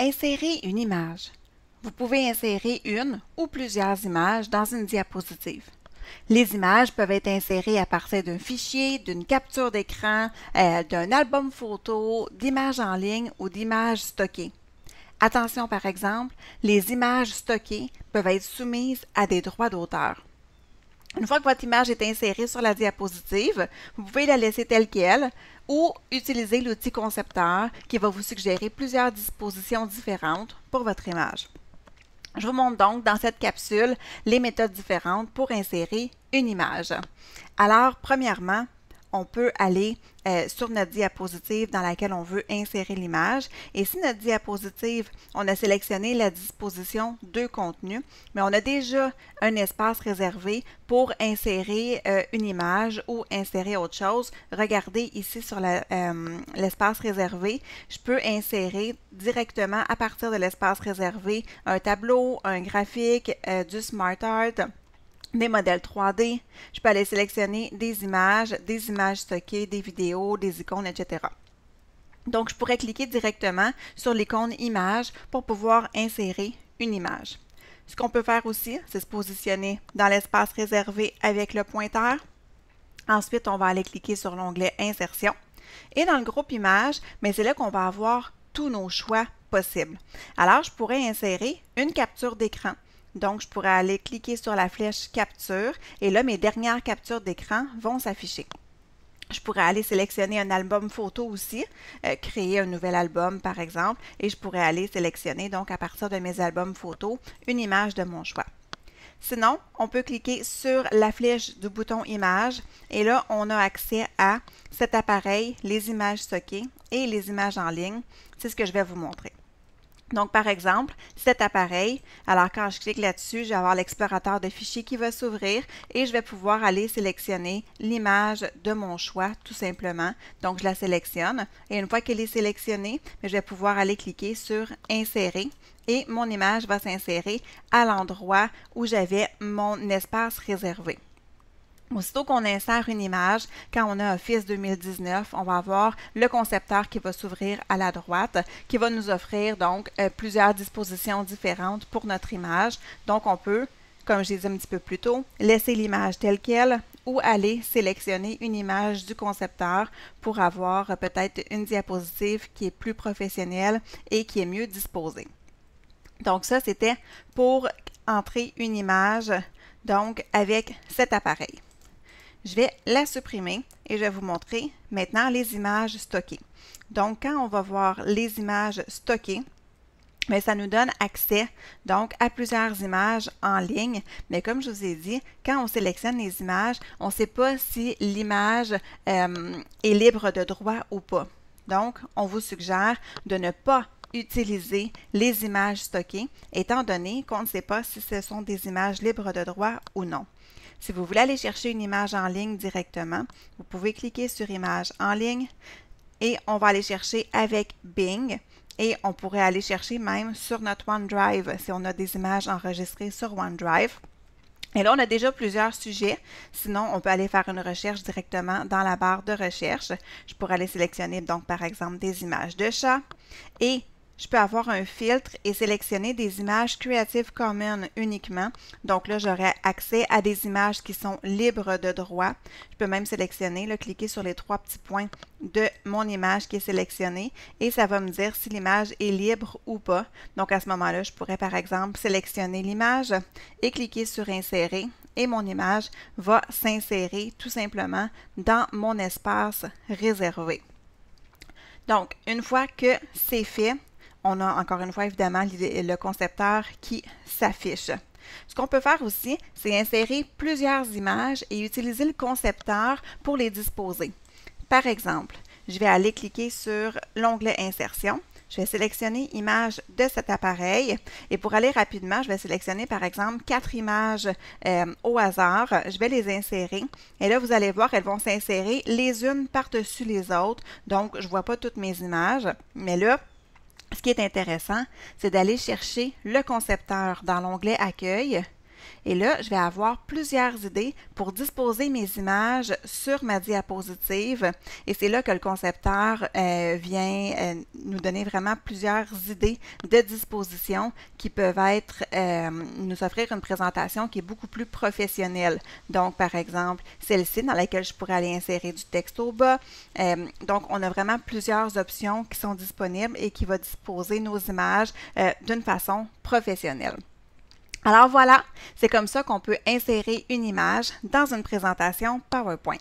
Insérer une image. Vous pouvez insérer une ou plusieurs images dans une diapositive. Les images peuvent être insérées à partir d'un fichier, d'une capture d'écran, d'un album photo, d'images en ligne ou d'images stockées. Attention par exemple, les images stockées peuvent être soumises à des droits d'auteur. Une fois que votre image est insérée sur la diapositive, vous pouvez la laisser telle qu'elle ou utiliser l'outil concepteur qui va vous suggérer plusieurs dispositions différentes pour votre image. Je vous montre donc dans cette capsule les méthodes différentes pour insérer une image. Alors, premièrement, on peut aller sur notre diapositive dans laquelle on veut insérer l'image. Et si notre diapositive, on a sélectionné la disposition de contenu, mais on a déjà un espace réservé pour insérer une image ou insérer autre chose. Regardez ici sur l'espace réservé, je peux insérer directement à partir de l'espace réservé un tableau, un graphique, du Smart Art, des modèles 3D, je peux aller sélectionner des images stockées, des vidéos, des icônes, etc. Donc, je pourrais cliquer directement sur l'icône image pour pouvoir insérer une image. Ce qu'on peut faire aussi, c'est se positionner dans l'espace réservé avec le pointeur. Ensuite, on va aller cliquer sur l'onglet Insertion. Et dans le groupe Images, c'est là qu'on va avoir tous nos choix possibles. Alors, je pourrais insérer une capture d'écran. Donc, je pourrais aller cliquer sur la flèche Capture et là, mes dernières captures d'écran vont s'afficher. Je pourrais aller sélectionner un album photo aussi, créer un nouvel album par exemple, et je pourrais aller sélectionner donc à partir de mes albums photos une image de mon choix. Sinon, on peut cliquer sur la flèche du bouton Images et là, on a accès à cet appareil, les images stockées et les images en ligne. C'est ce que je vais vous montrer. Donc, par exemple, cet appareil, alors quand je clique là-dessus, je vais avoir l'explorateur de fichiers qui va s'ouvrir et je vais pouvoir aller sélectionner l'image de mon choix, tout simplement. Donc, je la sélectionne et une fois qu'elle est sélectionnée, je vais pouvoir aller cliquer sur Insérer et mon image va s'insérer à l'endroit où j'avais mon espace réservé. Aussitôt qu'on insère une image, quand on a Office 2019, on va avoir le concepteur qui va s'ouvrir à la droite, qui va nous offrir donc plusieurs dispositions différentes pour notre image. Donc, on peut, comme je l'ai dit un petit peu plus tôt, laisser l'image telle qu'elle ou aller sélectionner une image du concepteur pour avoir peut-être une diapositive qui est plus professionnelle et qui est mieux disposée. Donc, ça, c'était pour entrer une image donc avec cet appareil. Je vais la supprimer et je vais vous montrer maintenant les images stockées. Donc, quand on va voir les images stockées, ça nous donne accès donc à plusieurs images en ligne. Mais comme je vous ai dit, quand on sélectionne les images, on ne sait pas si l'image est libre de droit ou pas. Donc, on vous suggère de ne pas utiliser les images stockées, étant donné qu'on ne sait pas si ce sont des images libres de droit ou non. Si vous voulez aller chercher une image en ligne directement, vous pouvez cliquer sur Image en ligne et on va aller chercher avec Bing et on pourrait aller chercher même sur notre OneDrive si on a des images enregistrées sur OneDrive. Et là, on a déjà plusieurs sujets. Sinon, on peut aller faire une recherche directement dans la barre de recherche. Je pourrais aller sélectionner donc par exemple des images de chat et je peux avoir un filtre et sélectionner des images Creative Commons uniquement. Donc là, j'aurai accès à des images qui sont libres de droit. Je peux même sélectionner, là, cliquer sur les trois petits points de mon image qui est sélectionnée et ça va me dire si l'image est libre ou pas. Donc à ce moment-là, je pourrais par exemple sélectionner l'image et cliquer sur Insérer et mon image va s'insérer tout simplement dans mon espace réservé. Donc, une fois que c'est fait, on a encore une fois évidemment le concepteur qui s'affiche. Ce qu'on peut faire aussi, c'est insérer plusieurs images et utiliser le concepteur pour les disposer. Par exemple, je vais aller cliquer sur l'onglet Insertion. Je vais sélectionner Image de cet appareil et pour aller rapidement, je vais sélectionner par exemple 4 images au hasard. Je vais les insérer et là, vous allez voir, elles vont s'insérer les unes par-dessus les autres. Donc, je ne vois pas toutes mes images, mais là, ce qui est intéressant, c'est d'aller chercher le concepteur dans l'onglet Accueil Et là, je vais avoir plusieurs idées pour disposer mes images sur ma diapositive. Et c'est là que le concepteur vient nous donner vraiment plusieurs idées de disposition qui peuvent être, nous offrir une présentation qui est beaucoup plus professionnelle. Donc, par exemple, celle-ci dans laquelle je pourrais aller insérer du texte au bas. Donc, on a vraiment plusieurs options qui sont disponibles et qui vont disposer nos images d'une façon professionnelle. Alors voilà, c'est comme ça qu'on peut insérer une image dans une présentation PowerPoint.